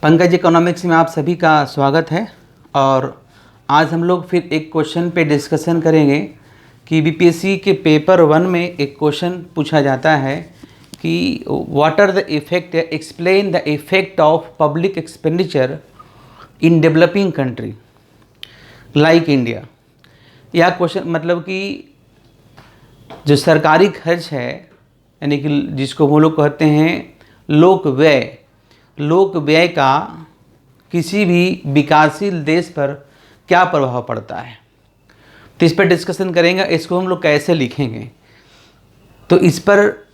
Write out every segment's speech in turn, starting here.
Pankaj economics में आप सभी का स्वागत है। और आज हम लोग फिर एक क्वेश्चन पे डिस्कशन करेंगे कि बीपीएससी के पेपर 1 में एक क्वेश्चन पूछा जाता है कि what are the effect, explain the effect of public expenditure in developing country like India. यह क्वेश्चन मतलब कि जो सरकारी खर्च है, यानी कि जिसको वो लोग कहते हैं लोक व्यय का किसी भी विकासशील देश पर क्या प्रभाव पड़ता है, तो इस पर डिस्कशन करेंगे। इसको हम लोग कैसे लिखेंगे, तो इस पर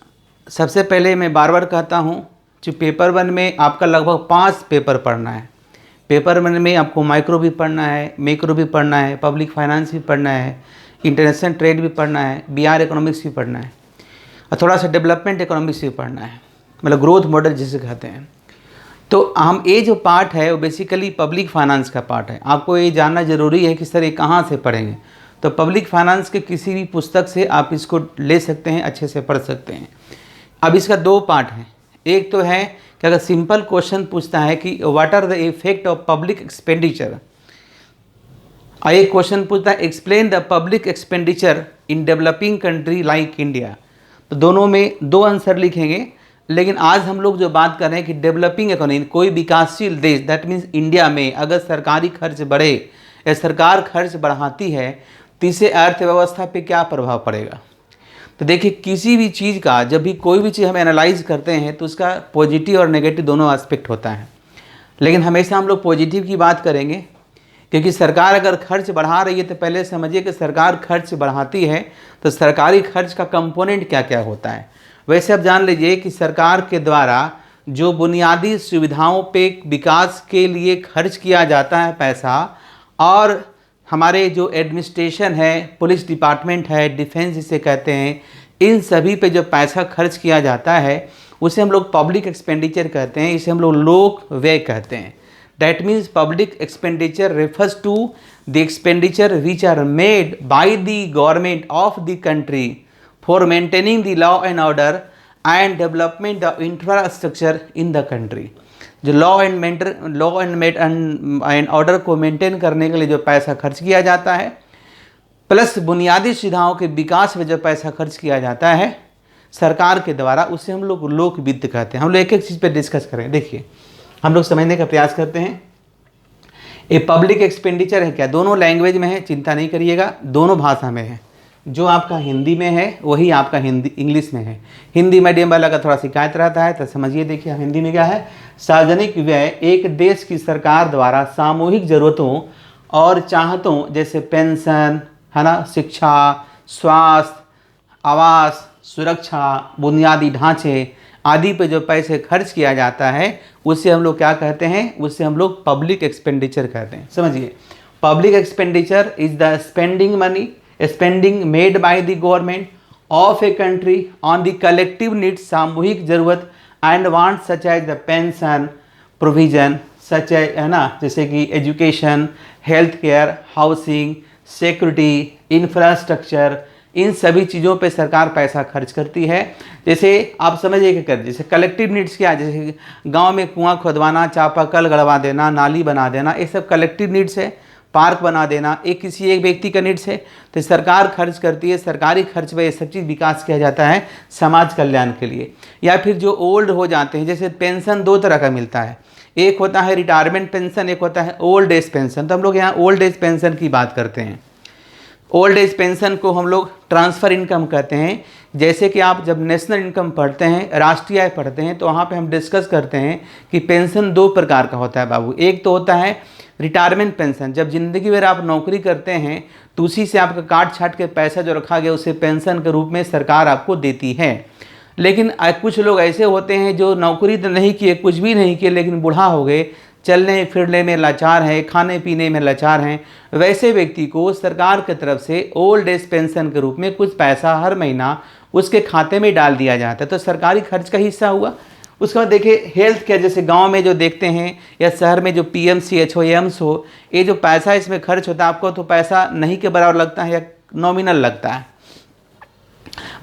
सबसे पहले मैं बार बार कहता हूँ कि पेपर 1 में आपका लगभग 5 पेपर पढ़ना है। पेपर 1 में आपको माइक्रो भी पढ़ना है, मैक्रो भी पढ़ना है, पब्लिक फाइनेंस भी पढ़ना है, इंटरनेशनल ट्रेड भी पढ़ना है, बीआर इकोनॉमिक्स भी पढ़ना है और थोड़ा सा डेवलपमेंट इकोनॉमिक्स भी पढ़ना है, मतलब ग्रोथ मॉडल जिसे कहते हैं। तो हम ये जो पार्ट है वो बेसिकली पब्लिक फाइनेंस का पार्ट है। आपको ये जानना ज़रूरी है कि सर ये कहाँ से पढ़ेंगे, तो पब्लिक फाइनेंस के किसी भी पुस्तक से आप इसको ले सकते हैं, अच्छे से पढ़ सकते हैं। अब इसका 2 पार्ट है। एक तो है कि अगर सिंपल क्वेश्चन पूछता है कि what are the effect of public expenditure, और एक क्वेश्चन पूछता है explain the public expenditure in developing country like India, तो दोनों में 2 आंसर लिखेंगे। लेकिन आज हम लोग जो बात कर रहे हैं कि डेवलपिंग इकोनॉमी, कोई विकासशील देश, दैट मीन्स इंडिया में अगर सरकारी खर्च बढ़े या सरकार खर्च बढ़ाती है तो इससे अर्थव्यवस्था पे क्या प्रभाव पड़ेगा। तो देखिए, किसी भी चीज़ का जब भी कोई भी चीज़ हम एनालाइज करते हैं तो उसका पॉजिटिव और नेगेटिव दोनों एस्पेक्ट होता है, लेकिन हमेशा हम लोग पॉजिटिव की बात करेंगे, क्योंकि सरकार अगर खर्च बढ़ा रही है तो पहले समझिए कि सरकार खर्च बढ़ाती है तो सरकारी खर्च का कंपोनेंट क्या क्या होता है। वैसे आप जान लीजिए कि सरकार के द्वारा जो बुनियादी सुविधाओं पे विकास के लिए खर्च किया जाता है पैसा, और हमारे जो एडमिनिस्ट्रेशन है, पुलिस डिपार्टमेंट है, डिफेंस जिसे कहते हैं, इन सभी पे जो पैसा खर्च किया जाता है उसे हम लोग पब्लिक एक्सपेंडिचर कहते हैं, इसे हम लोग लोक व्यय कहते हैं। That means public expenditure refers to the expenditure which are made by the government of the country for maintaining the law and order and development of infrastructure in the country। जो लॉ एंड ऑर्डर को maintain करने के लिए जो पैसा खर्च किया जाता है, प्लस बुनियादी सुविधाओं के विकास में जो पैसा खर्च किया जाता है सरकार के द्वारा, उसे हम लोग लोक वित्त कहते हैं। हम लोग एक एक चीज़ पे डिस्कस करें। देखिए, हम लोग समझने का प्रयास करते हैं। ये पब्लिक एक्सपेंडिचर है क्या, दोनों लैंग्वेज में है, चिंता नहीं करिएगा, दोनों भाषा में है। जो आपका हिंदी में है वही आपका इंग्लिश में है। हिंदी मीडियम वाला का थोड़ा शिकायत रहता है, तो समझिए। देखिए हिंदी में क्या है, सार्वजनिक व्यय एक देश की सरकार द्वारा सामूहिक जरूरतों और चाहतों जैसे पेंशन है ना, शिक्षा, स्वास्थ्य, आवास, सुरक्षा, बुनियादी ढांचे आदि पे जो पैसे खर्च किया जाता है उसे हम लोग क्या कहते हैं, उसे हम लोग पब्लिक एक्सपेंडिचर कहते हैं। समझिए, public expenditure is the spending made by the government of a country on the collective needs, सामूहिक जरूरत and want such as the pension provision, such है ना, जैसे कि education, health care, housing, security, infrastructure, इन सभी चीज़ों पे सरकार पैसा खर्च करती है। जैसे आप समझिए कि कर, जैसे कलेक्टिव नीड्स क्या है, जैसे गांव में कुआं खोदवाना, चापाकल गड़वा देना, नाली बना देना, ये सब कलेक्टिव नीड्स है। पार्क बना देना एक किसी एक व्यक्ति का नीड्स है, तो सरकार खर्च करती है। सरकारी खर्च में ये सब चीज़ विकास किया जाता है समाज कल्याण के लिए। या फिर जो ओल्ड हो जाते हैं, जैसे पेंशन 2 तरह का मिलता है, एक होता है रिटायरमेंट पेंशन, एक होता है ओल्ड एज पेंशन। तो हम लोग यहाँ ओल्ड एज पेंशन की बात करते हैं। ओल्ड एज पेंशन को हम लोग ट्रांसफ़र इनकम कहते हैं। जैसे कि आप जब नेशनल इनकम पढ़ते हैं, राष्ट्रीय आय पढ़ते हैं, तो वहाँ पे हम डिस्कस करते हैं कि पेंशन 2 प्रकार का होता है बाबू। एक तो होता है रिटायरमेंट पेंशन, जब ज़िंदगी भर आप नौकरी करते हैं तो उसी से आपका काट छाट के पैसा जो रखा गया उसे पेंशन के रूप में सरकार आपको देती है। लेकिन कुछ लोग ऐसे होते हैं जो नौकरी तो नहीं किए, कुछ भी नहीं किए, लेकिन बूढ़ा हो गए, चलने फिरने में लाचार हैं, खाने पीने में लाचार हैं, वैसे व्यक्ति को सरकार की तरफ से ओल्ड एज पेंशन के रूप में कुछ पैसा हर महीना उसके खाते में डाल दिया जाता है। तो सरकारी खर्च का हिस्सा हुआ। उसके बाद देखिए हेल्थ केयर, जैसे गांव में जो देखते हैं या शहर में जो पीएमसीएच हो, एम्स हो, ये जो पैसा इसमें खर्च होता है आपको तो पैसा नहीं के बराबर लगता है या नॉमिनल लगता है।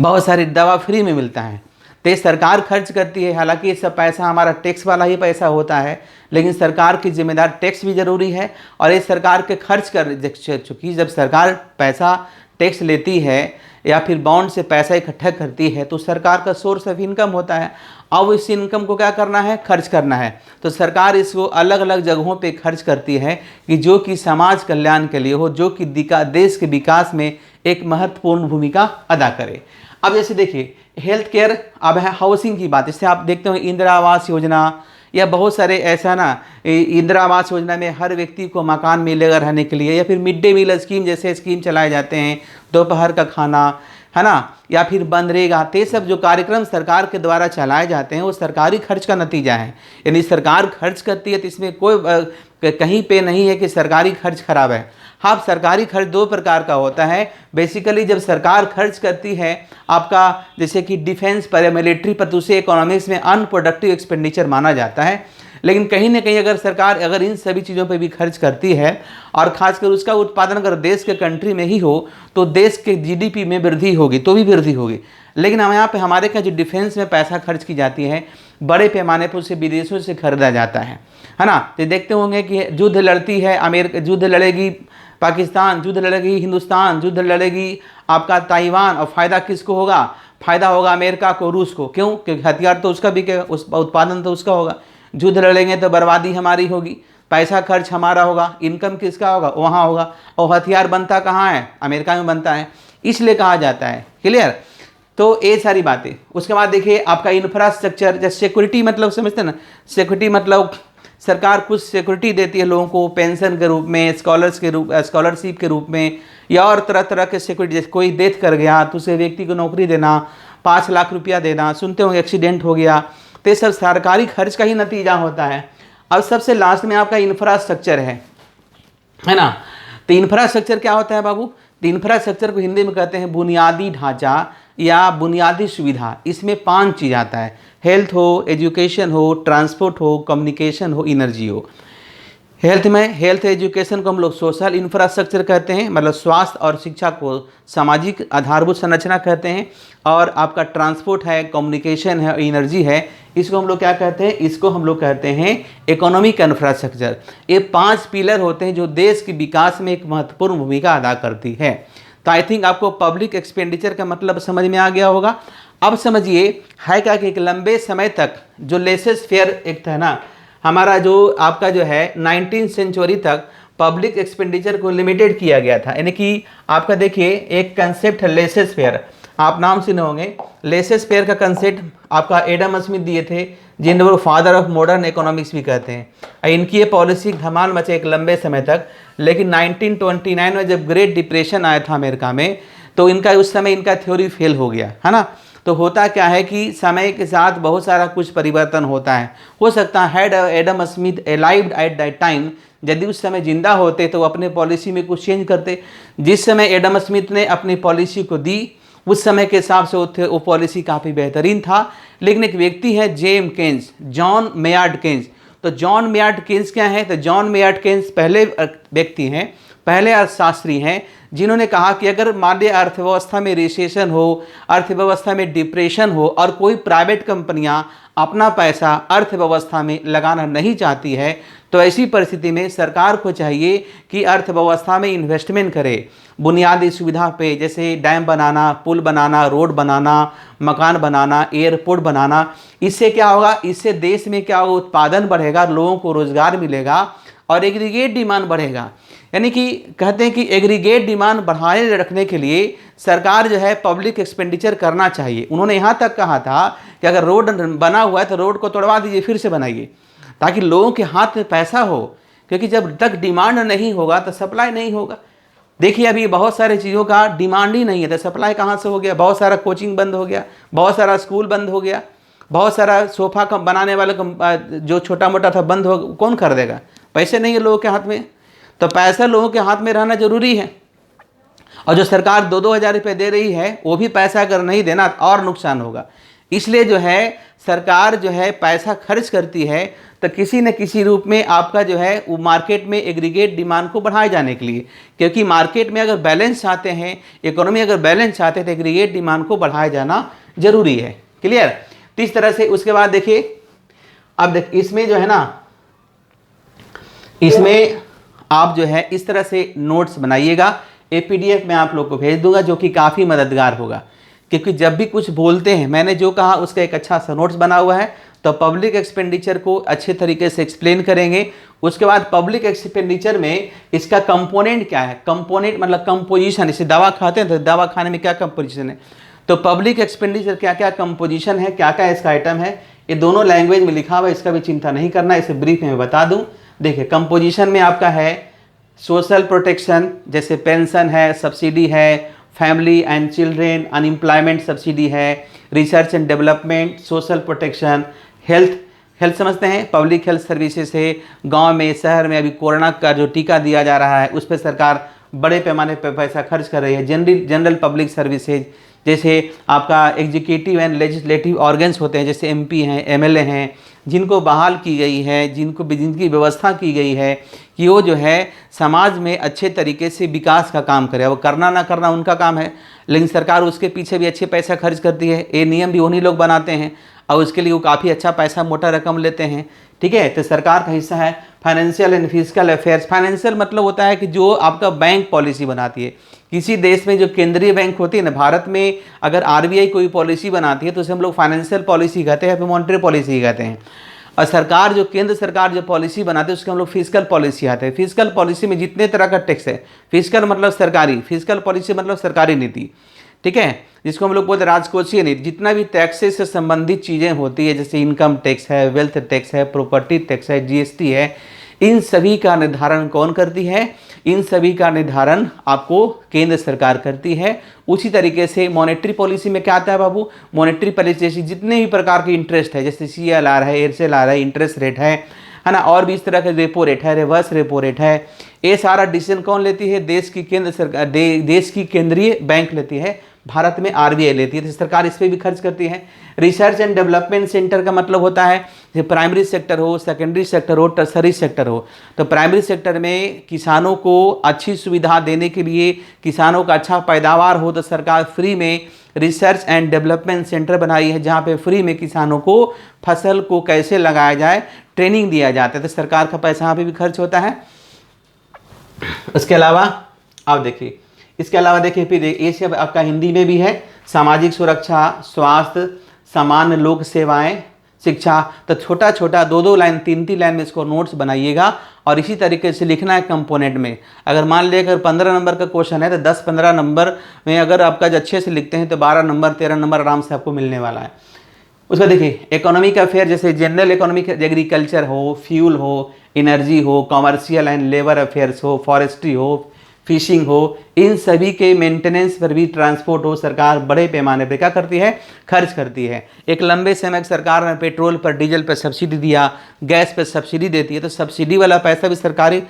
बहुत सारी दवा फ्री में मिलता है। तो ये सरकार खर्च करती है। हालांकि ये सब पैसा हमारा टैक्स वाला ही पैसा होता है, लेकिन सरकार की जिम्मेदार टैक्स भी जरूरी है। और ये सरकार के खर्च कर, चूँकि जब सरकार पैसा टैक्स लेती है या फिर बॉन्ड से पैसा इकट्ठा करती है तो सरकार का सोर्स ऑफ इनकम होता है। अब इस इनकम को क्या करना है, खर्च करना है। तो सरकार इसको अलग अलग जगहों पे खर्च करती है कि जो कि समाज कल्याण के लिए हो, जो कि देश के विकास में एक महत्वपूर्ण भूमिका अदा करे। अब जैसे देखिए हेल्थ केयर, अब है हाउसिंग की बात। इससे आप देखते हो इंदिरा आवास योजना या बहुत सारे ऐसा ना, इंदिरा आवास योजना में हर व्यक्ति को मकान मिलेगा रहने के लिए, या फिर मिड डे मील स्कीम जैसे स्कीम चलाए जाते हैं, दोपहर का खाना है ना, या फिर बनरेगा। ये सब जो कार्यक्रम सरकार के द्वारा चलाए जाते हैं वो सरकारी खर्च का नतीजा है। यानी सरकार खर्च करती है तो इसमें कोई कहीं पे नहीं है कि सरकारी खर्च खराब है। हाँ, सरकारी खर्च दो प्रकार का होता है। बेसिकली जब सरकार खर्च करती है आपका जैसे कि डिफेंस पर या मिलिट्री पर, तो उसे इकोनॉमिक्स में अनप्रोडक्टिव एक्सपेंडिचर माना जाता है। लेकिन कहीं ना कहीं अगर सरकार अगर इन सभी चीज़ों पर भी खर्च करती है और खासकर उसका उत्पादन अगर देश के कंट्री में ही हो तो देश के जीडीपी में वृद्धि होगी, तो भी वृद्धि होगी। लेकिन हम यहाँ पे हमारे का जो डिफेंस में पैसा खर्च की जाती है बड़े पैमाने पर उसे विदेशों से खरीदा जाता है ना। तो देखते होंगे कि युद्ध लड़ती है अमेरिका, युद्ध लड़ेगी पाकिस्तान, युद्ध लड़ेगी हिंदुस्तान, युद्ध लड़ेगी आपका ताइवान, और फायदा किसको होगा, फायदा होगा अमेरिका को, रूस को। क्यों? क्योंकि हथियार तो उसका बिकेगा, उस उत्पादन तो उसका होगा। युद्ध लड़ेंगे तो बर्बादी हमारी होगी, पैसा खर्च हमारा होगा, इनकम किसका होगा, वहाँ होगा। और हथियार बनता कहाँ है, अमेरिका में बनता है, इसलिए कहा जाता है। क्लियर? तो ये सारी बातें। उसके बाद देखिए आपका इंफ्रास्ट्रक्चर, जैसे सिक्योरिटी मतलब समझते हैं ना, सिक्योरिटी मतलब सरकार कुछ सिक्योरिटी देती है लोगों को पेंशन के रूप में, स्कॉलरशिप के रूप में, या और तरह तरह के सिक्योरिटी। जैसे कोई डेथ कर गया तो उसे व्यक्ति को नौकरी देना, 5 लाख रुपया देना, सुनते होंगे एक्सीडेंट हो गया, तो ये सब सरकारी खर्च का ही नतीजा होता है। अब सबसे लास्ट में आपका इंफ्रास्ट्रक्चर है ना। तो इंफ्रास्ट्रक्चर क्या होता है बाबू? तो इंफ्रास्ट्रक्चर को हिंदी में कहते हैं बुनियादी ढांचा या बुनियादी सुविधा। इसमें 5 चीज़ आता है, हेल्थ हो, एजुकेशन हो, ट्रांसपोर्ट हो, कम्युनिकेशन हो, एनर्जी हो। हेल्थ में, हेल्थ एजुकेशन को हम लोग सोशल इंफ्रास्ट्रक्चर कहते हैं, मतलब स्वास्थ्य और शिक्षा को सामाजिक आधारभूत संरचना कहते हैं। और आपका ट्रांसपोर्ट है, कम्युनिकेशन है, एनर्जी है, इसको हम लोग क्या कहते हैं, इसको हम लोग कहते हैं इकोनॉमिक इंफ्रास्ट्रक्चर। ये 5 पिलर होते हैं जो देश के विकास में एक महत्वपूर्ण भूमिका अदा करती है। तो आई थिंक आपको पब्लिक एक्सपेंडिचर का मतलब समझ में आ गया होगा। अब समझिए है क्या कि एक लंबे समय तक जो लेसेस फेयर एक था ना हमारा, जो आपका जो है 19वीं सेंचुरी तक पब्लिक एक्सपेंडिचर को लिमिटेड किया गया था। यानी कि आपका देखिए एक कंसेप्ट है लेसेस फेयर, आप नाम सुने होंगे। लेसेस फेयर का कंसेप्ट आपका एडम स्मिथ दिए थे, जिन्हें वो फादर ऑफ मॉडर्न इकोनॉमिक्स भी कहते हैं। इनकी ये पॉलिसी धमाल मचे एक लंबे समय तक। लेकिन 1929 में जब ग्रेट डिप्रेशन आया था अमेरिका में, तो इनका उस समय इनका थ्योरी फेल हो गया, है ना। तो होता क्या है कि समय के साथ बहुत सारा कुछ परिवर्तन होता है। हो सकता है Adam Smith alived at that time, यदि उस समय जिंदा होते तो अपने पॉलिसी में कुछ चेंज करते। जिस समय एडम स्मिथ ने अपनी पॉलिसी को दी उस समय के हिसाब से वो पॉलिसी काफ़ी बेहतरीन था। लेकिन एक व्यक्ति है जेम केन्स, जॉन मेयार्ड केन्स। तो जॉन मेयार्ड केन्स क्या है? तो जॉन मेयार्ड केन्स पहले व्यक्ति हैं, पहले अर्थशास्त्री हैं, जिन्होंने कहा कि अगर मान लिया अर्थव्यवस्था में रिसेशन हो, अर्थव्यवस्था में डिप्रेशन हो और कोई प्राइवेट कंपनियां अपना पैसा अर्थव्यवस्था में लगाना नहीं चाहती है, तो ऐसी परिस्थिति में सरकार को चाहिए कि अर्थव्यवस्था में इन्वेस्टमेंट करे, बुनियादी सुविधा पे, जैसे डैम बनाना, पुल बनाना, रोड बनाना, मकान बनाना, एयरपोर्ट बनाना। इससे क्या होगा? इससे देश में क्या होगा? उत्पादन बढ़ेगा, लोगों को रोजगार मिलेगा और एग्रीगेट डिमांड बढ़ेगा। यानी कि कहते हैं कि एग्रीगेट डिमांड बढ़ाए रखने के लिए सरकार जो है पब्लिक एक्सपेंडिचर करना चाहिए। उन्होंने यहाँ तक कहा था कि अगर रोड बना हुआ है तो रोड को तोड़वा दीजिए, फिर से बनाइए, ताकि लोगों के हाथ में पैसा हो। क्योंकि जब तक डिमांड नहीं होगा तो सप्लाई नहीं होगा। देखिए अभी बहुत सारे चीज़ों का डिमांड ही नहीं है तो सप्लाई कहाँ से हो गया? बहुत सारा कोचिंग बंद हो गया, बहुत सारा स्कूल बंद हो गया, बहुत सारा सोफा बनाने वाला जो छोटा मोटा था बंद हो, कौन कर देगा? पैसे नहीं है लोगों के हाथ में। तो पैसा लोगों के हाथ में रहना जरूरी है। और जो सरकार 2-2 हज़ार रुपये दे रही है वो भी पैसा अगर नहीं देना और नुकसान होगा। इसलिए जो है सरकार जो है पैसा खर्च करती है तो किसी न किसी रूप में आपका जो है वो मार्केट में एग्रीगेट डिमांड को बढ़ाए जाने के लिए, क्योंकि मार्केट में अगर बैलेंस चाहते हैं, इकोनॉमी अगर बैलेंस चाहते हैं तो एग्रीगेट डिमांड को बढ़ाया जाना जरूरी है। क्लियर? तो इस तरह से उसके बाद देखिए, अब देख इसमें जो है ना, इसमें आप जो है इस तरह से नोट्स बनाइएगा। ये PDF मैं आप लोग को भेज दूंगा जो कि काफ़ी मददगार होगा, क्योंकि जब भी कुछ बोलते हैं, मैंने जो कहा उसका एक अच्छा सा नोट्स बना हुआ है, तो पब्लिक एक्सपेंडिचर को अच्छे तरीके से एक्सप्लेन करेंगे। उसके बाद पब्लिक एक्सपेंडिचर में इसका कंपोनेंट क्या है, कंपोनेंट मतलब कंपोजिशन, जैसे दवा खाते हैं तो दवा खाने में क्या कंपोजिशन है, तो पब्लिक एक्सपेंडिचर क्या क्या कंपोजिशन है, क्या क्या इसका आइटम है, ये दोनों लैंग्वेज में लिखा हुआ है, इसका भी चिंता नहीं करना, इसे ब्रीफ में बता दूं। देखिए कंपोजिशन में आपका है सोशल प्रोटेक्शन, जैसे पेंशन है, सब्सिडी है, family and children unemployment subsidy है, research and development, social protection, health समझते हैं, पब्लिक हेल्थ सर्विसेज है, गांव में शहर में अभी कोरोना का जो टीका दिया जा रहा है उस पर सरकार बड़े पैमाने पर पैसा खर्च कर रही है। जनरल पब्लिक सर्विसेज, जैसे आपका एग्जीक्यूटिव एंड लेजिस्लेटिव ऑर्गन्स होते हैं, जैसे MP हैं, MLA हैं, जिनको बहाल की गई है, जिनकी व्यवस्था की गई है कि वो जो है समाज में अच्छे तरीके से विकास का काम करे। वो करना ना करना उनका काम है, लेकिन सरकार उसके पीछे भी अच्छे पैसा खर्च करती है। ये नियम भी उन्हीं लोग बनाते हैं और उसके लिए वो काफ़ी अच्छा पैसा, मोटा रकम लेते हैं। ठीक है, तो सरकार का हिस्सा है financial and physical affairs. Financial मतलब होता है कि जो आपका बैंक पॉलिसी बनाती है। किसी देश में जो केंद्रीय बैंक होती है ना, भारत में अगर RBI कोई पॉलिसी बनाती है तो उसे हम लोग फाइनेंशियल पॉलिसी कहते हैं, फिर मॉनेटरी पॉलिसी कहते हैं। और सरकार जो केंद्र सरकार जो पॉलिसी बनाती है उसके हम लोग फिजिकल पॉलिसी आते हैं। फिजिकल पॉलिसी में जितने तरह का टैक्स है, फिजिकल मतलब सरकारी, फिजिकल पॉलिसी मतलब सरकारी नीति, ठीक है, जिसको हम लोग बोलते हैं राजकोषीय नीति। जितना भी टैक्सेस से संबंधित चीज़ें होती है, जैसे इनकम टैक्स है, वेल्थ टैक्स है, प्रॉपर्टी टैक्स है, GST है, इन सभी का निर्धारण कौन करती है? इन सभी का निर्धारण आपको केंद्र सरकार करती है। उसी तरीके से मॉनेटरी पॉलिसी में क्या आता है बाबू? मॉनेटरी पॉलिसी जैसे जितने भी प्रकार के इंटरेस्ट है, जैसे CLR है, एयरसेल है, इंटरेस्ट रेट है ना, और भी इस तरह के रेपो रेट है, रिवर्स रेपो रेट है, ये सारा डिसीजन कौन लेती है? देश की केंद्र सरकार, देश की केंद्रीय बैंक लेती है। भारत में RBI लेती है, तो सरकार इस पर भी खर्च करती है। रिसर्च एंड डेवलपमेंट सेंटर का मतलब होता है जैसे प्राइमरी सेक्टर हो, सेकेंडरी सेक्टर हो, टर्सरी सेक्टर हो। तो प्राइमरी सेक्टर में किसानों को अच्छी सुविधा देने के लिए, किसानों का अच्छा पैदावार हो, तो सरकार फ्री में रिसर्च एंड डेवलपमेंट सेंटर बनाई है, जहाँ पे फ्री में किसानों को फसल को कैसे लगाया जाए ट्रेनिंग दिया जाता है। तो सरकार का पैसा यहाँ पे भी खर्च होता है। इसके अलावा आप देखिए, इसके अलावा देखिए फिर ये सब आपका हिंदी में भी है। सामाजिक सुरक्षा, स्वास्थ्य, सामान्य लोक सेवाएं, शिक्षा। तो छोटा छोटा 2-2 लाइन, 3-3 लाइन में इसको नोट्स बनाइएगा और इसी तरीके से लिखना है कंपोनेंट में। अगर मान लिया अगर 15 नंबर का क्वेश्चन है तो 10-15 नंबर में अगर आपका अच्छे से लिखते हैं तो 12 नंबर 13 नंबर आराम से आपको मिलने वाला है। उसका देखिए इकोनॉमिक अफेयर, जैसे जनरल इकोनॉमिक, एग्रीकल्चर हो, फ्यूल हो, एनर्जी हो, कॉमर्शियल एंड लेबर अफेयर्स हो, फॉरेस्ट्री हो, फिशिंग हो, इन सभी के मेंटेनेंस पर भी, ट्रांसपोर्ट हो, सरकार बड़े पैमाने पर क्या करती है? खर्च करती है। एक लंबे समय सरकार ने पेट्रोल पर, डीजल पर सब्सिडी दिया, गैस पर सब्सिडी देती है, तो सब्सिडी वाला पैसा भी सरकारी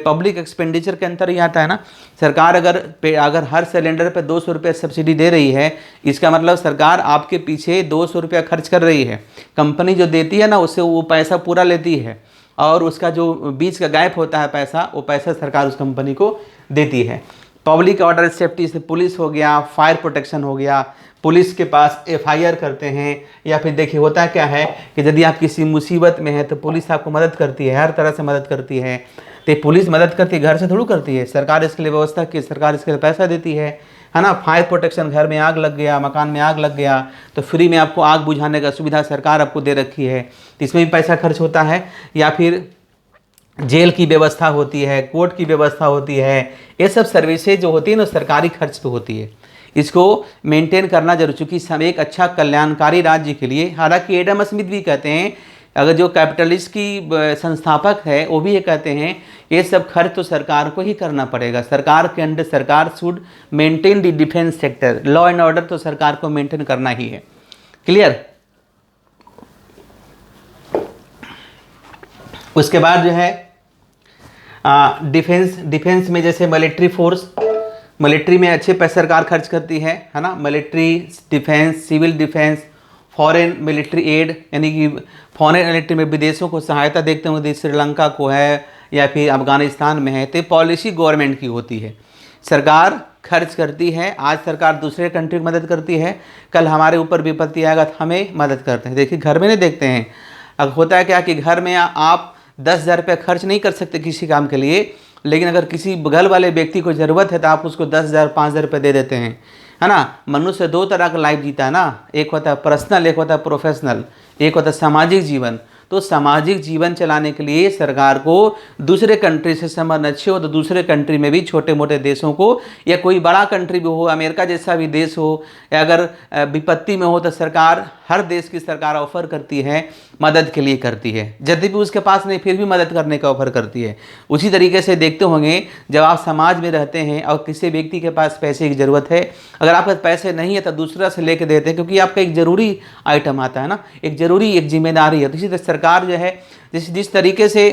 पब्लिक एक्सपेंडिचर के अंतर ही आता है ना। सरकार अगर हर सिलेंडर पर 200 रुपये सब्सिडी दे रही है, इसका मतलब सरकार आपके पीछे 200 रुपया खर्च कर रही है। कंपनी जो देती है ना, उससे वो पैसा पूरा लेती है और उसका जो बीच का गैप होता है पैसा, वो पैसा सरकार उस कंपनी को देती है। पब्लिक ऑर्डर सेफ्टी से पुलिस हो गया, फायर प्रोटेक्शन हो गया, पुलिस के पास FIR करते हैं। या फिर देखिए होता क्या है कि यदि आप किसी मुसीबत में हैं तो पुलिस आपको मदद करती है, हर तरह से मदद करती है। तो पुलिस मदद करती है, घर से थोड़ी करती है, सरकार इसके लिए व्यवस्था की, सरकार इसके लिए पैसा देती है ना। फायर प्रोटेक्शन, घर में आग लग गया, मकान में आग लग गया तो फ्री में आपको आग बुझाने का सुविधा सरकार आपको दे रखी है, तो इसमें भी पैसा खर्च होता है। या फिर जेल की व्यवस्था होती है, कोर्ट की व्यवस्था होती है, ये सब सर्विसेज जो होती है ना सरकारी खर्च पे होती है। इसको मेंटेन करना जरूर, चूँकि सब एक अच्छा कल्याणकारी राज्य के लिए, हालांकि एडम स्मिथ भी कहते हैं, अगर जो कैपिटलिस्ट की संस्थापक है वो भी ये कहते हैं ये सब खर्च तो सरकार को ही करना पड़ेगा। सरकार के अंडर, सरकार should maintain the defence sector, law and order तो सरकार को मेंटेन करना ही है। क्लियर? उसके बाद जो है डिफेंस में जैसे मिलिट्री फोर्स, मिलिट्री में अच्छे पैसे सरकार खर्च करती है ना। Military defence, civil defence, foreign military aid, यानी कि फॉरेन मिलिट्री में विदेशों को सहायता देखते हुए, श्रीलंका को है या फिर अफगानिस्तान में है, तो पॉलिसी गवर्नमेंट की होती है। सरकार खर्च करती है। आज सरकार दूसरे कंट्री की मदद करती है, कल हमारे ऊपर विपत्ति आएगा तो हमें मदद करते हैं। देखिए घर में नहीं देखते हैं, अब होता है क्या कि घर में आप 10,000 रुपये खर्च नहीं कर सकते किसी काम के लिए, लेकिन अगर किसी बगल वाले व्यक्ति को ज़रूरत है तो आप उसको 10,000 5,000 रुपये दे देते हैं, है ना। मनुष्य दो तरह का लाइफ जीता है ना, एक होता है पर्सनल, एक होता है प्रोफेशनल, एक होता है सामाजिक जीवन। तो सामाजिक जीवन चलाने के लिए सरकार को दूसरे कंट्री से संबंध अच्छे हो तो दूसरे कंट्री में भी छोटे मोटे देशों को, या कोई बड़ा कंट्री भी हो, अमेरिका जैसा भी देश हो, या अगर विपत्ति में हो तो सरकार, हर देश की सरकार ऑफर करती है, मदद के लिए करती है। यदि भी उसके पास नहीं फिर भी मदद करने का ऑफर करती है। उसी तरीके से देखते होंगे जब आप समाज में रहते हैं और किसी व्यक्ति के पास पैसे की ज़रूरत है, अगर आपके पास पैसे नहीं है तो दूसरा से लेके देते हैं, क्योंकि आपका एक ज़रूरी आइटम आता है ना, एक ज़रूरी एक जिम्मेदारी है। तो इसी तरह सरकार जो है जिस तरीके से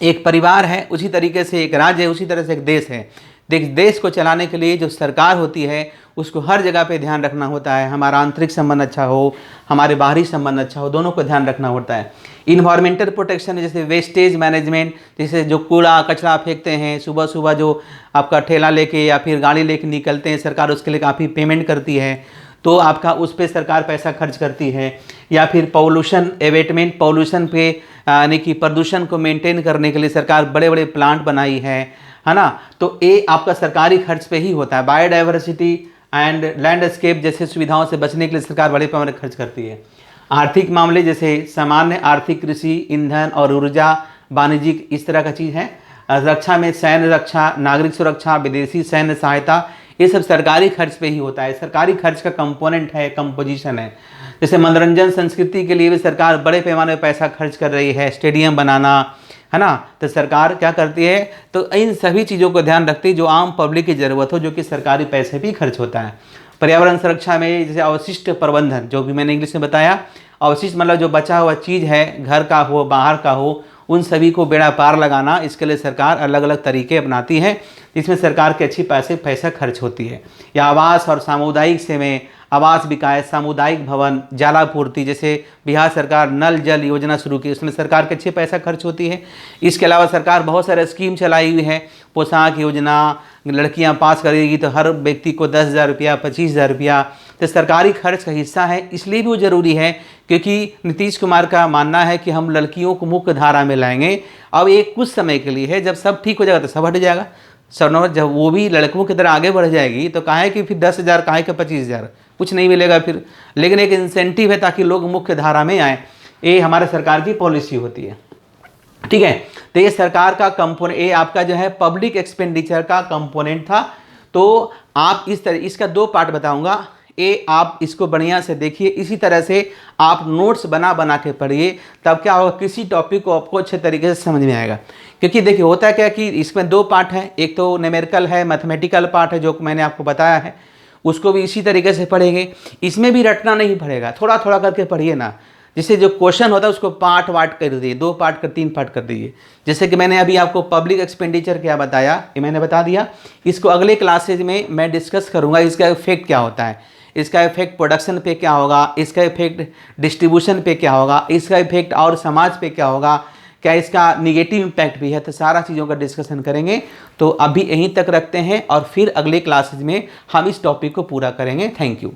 एक परिवार है, उसी तरीके से एक राज्य है, उसी तरह से एक देश है। देश को चलाने के लिए जो सरकार होती है उसको हर जगह पे ध्यान रखना होता है। हमारा आंतरिक संबंध अच्छा हो, हमारे बाहरी संबंध अच्छा हो, दोनों को ध्यान रखना होता है। इन्वायरमेंटल प्रोटेक्शन, जैसे वेस्टेज मैनेजमेंट, जैसे जो कूड़ा कचरा फेंकते हैं, सुबह सुबह जो आपका ठेला लेके या फिर गाड़ी लेके निकलते हैं, सरकार उसके लिए काफ़ी पेमेंट करती है, तो आपका उस पर सरकार पैसा खर्च करती है। या फिर पॉल्यूशन एवेटमेंट, पॉल्यूशन पे यानी कि प्रदूषण को मेंटेन करने के लिए सरकार बड़े बड़े प्लांट बनाई है ना। तो ये आपका सरकारी खर्च पे ही होता है। बायोडाइवर्सिटी एंड लैंडस्केप जैसे सुविधाओं से बचने के लिए सरकार बड़े पैमाने पर खर्च करती है। आर्थिक मामले जैसे सामान्य आर्थिक, कृषि, ईंधन और ऊर्जा, वाणिज्यिक, इस तरह का चीज़ है। रक्षा में सैन्य रक्षा, नागरिक सुरक्षा, विदेशी सैन्य सहायता, ये सब सरकारी खर्च पे ही होता है। सरकारी खर्च का कंपोनेंट है, कंपोजिशन है। जैसे मनोरंजन संस्कृति के लिए भी सरकार बड़े पैमाने पर पैसा खर्च कर रही है, स्टेडियम बनाना, है ना। तो सरकार क्या करती है, तो इन सभी चीज़ों को ध्यान रखती है जो आम पब्लिक की ज़रूरत हो, जो कि सरकारी पैसे भी खर्च होता है। पर्यावरण सुरक्षा में जैसे अवशिष्ट प्रबंधन, जो भी मैंने इंग्लिश में बताया, अवशिष्ट मतलब जो बचा हुआ चीज़ है, घर का हो बाहर का हो, उन सभी को बेड़ा पार लगाना, इसके लिए सरकार अलग अलग तरीके अपनाती है, जिसमें सरकार की अच्छी पैसा खर्च होती है। या आवास और सामुदायिक सेवाएं, आवास विकास, सामुदायिक भवन, जलापूर्ति, जैसे बिहार सरकार नल जल योजना शुरू की, उसमें सरकार के अच्छे पैसा खर्च होती है। इसके अलावा सरकार बहुत सारे स्कीम चलाई हुई है, पोशाक योजना, लड़कियां पास करेगी तो हर व्यक्ति को 10,000 रुपया, 25,000 रुपया, तो सरकारी खर्च का हिस्सा है। इसलिए भी वो ज़रूरी है क्योंकि नीतीश कुमार का मानना है कि हम लड़कियों को मुख्य धारा में लाएंगे। अब एक कुछ समय के लिए है, जब सब ठीक हो जाएगा तो सब हट जाएगा। जब वो भी लड़कों की तरह आगे बढ़ जाएगी तो काहे कि फिर 10,000 काहे कि 25,000, कुछ नहीं मिलेगा फिर। लेकिन एक इंसेंटिव है ताकि लोग मुख्य धारा में आए, ये हमारे सरकार की पॉलिसी होती है, ठीक है। तो ये सरकार का कंपोनेंट, ये आपका जो है पब्लिक एक्सपेंडिचर का कंपोनेंट था। तो आप इसका 2 पार्ट बताऊंगा, ये आप इसको बढ़िया से देखिए, इसी तरह से आप नोट्स बना के पढ़िए, तब क्या होगा, किसी टॉपिक को आपको अच्छे तरीके से समझ में आएगा। क्योंकि देखिए होता है क्या कि इसमें 2 पार्ट हैं, एक तो न्यूमेरिकल है, मैथमेटिकल पार्ट है, जो मैंने आपको बताया है, उसको भी इसी तरीके से पढ़ेंगे। इसमें भी रटना नहीं पड़ेगा, थोड़ा थोड़ा करके पढ़िए ना। जैसे जो क्वेश्चन होता है उसको पार्ट वाट कर दीजिए, 2 पार्ट कर 3 पार्ट कर दीजिए। जैसे कि मैंने अभी आपको पब्लिक एक्सपेंडिचर क्या बताया, ये मैंने बता दिया। इसको अगले क्लासेज में मैं डिस्कस करूँगा, इसका इफेक्ट क्या होता है, इसका इफेक्ट प्रोडक्शन पे क्या होगा, इसका इफेक्ट डिस्ट्रीब्यूशन पे क्या होगा, इसका इफेक्ट और समाज पे क्या होगा, क्या इसका निगेटिव इम्पैक्ट भी है, तो सारा चीज़ों का डिस्कशन करेंगे। तो अभी यहीं तक रखते हैं और फिर अगले क्लासेज में हम इस टॉपिक को पूरा करेंगे। Thank you.